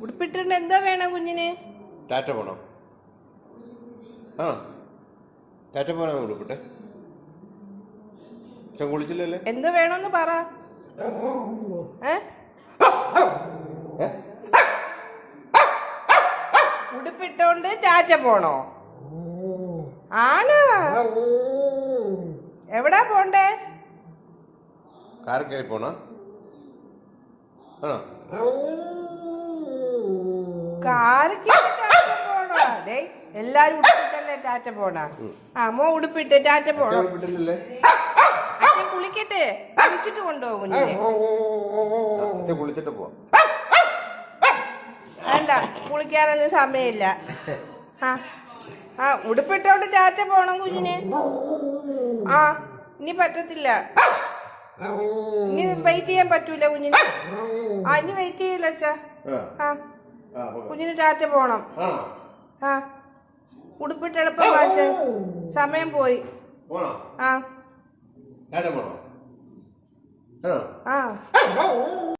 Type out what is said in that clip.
ഉടുപ്പിട്ടുണ്ട്. എന്താ വേണം കുഞ്ഞിന്? ടാറ്റ പോണോ? ആ ടാറ്റ പോണോ ഉടുപ്പിട്ടെ? കുളിച്ചില്ലല്ലേ? എന്ത് വേണമെന്ന് പറ. ഉടുപ്പിട്ടോണ്ട് ടാറ്റ പോണോ? ആണോ? എവിടാ പോണ്ടേ? കാർ കയറി പോണോ? ആണോ? കാറ് പോണോ? എല്ലാരും ഉടുപ്പിട്ടല്ലേ ടാറ്റ പോണ. മോ ഉടുപ്പിട്ട് ടാറ്റ പോണോ? അച്ഛൻ കുളിക്കട്ടെ, കുളിച്ചിട്ട് കൊണ്ടുപോകും. കുളിച്ചിട്ട് പോവാം. വേണ്ട, കുളിക്കാനൊന്നും സമയമില്ല. ഉടുപ്പിട്ടോണ്ട് ടാറ്റ പോണം കുഞ്ഞിന്. ഇനി പറ്റത്തില്ല. ഇനി വെയിറ്റ് ചെയ്യാൻ പറ്റൂല കുഞ്ഞിന്. ഇനി വെയിറ്റ് ചെയ്യില്ല അച്ഛാ. കുഞ്ഞിന് ടാറ്റ പോണം. ഉടുപ്പിട്ട് എളുപ്പം വായിച്ച സമയം പോയി. ആ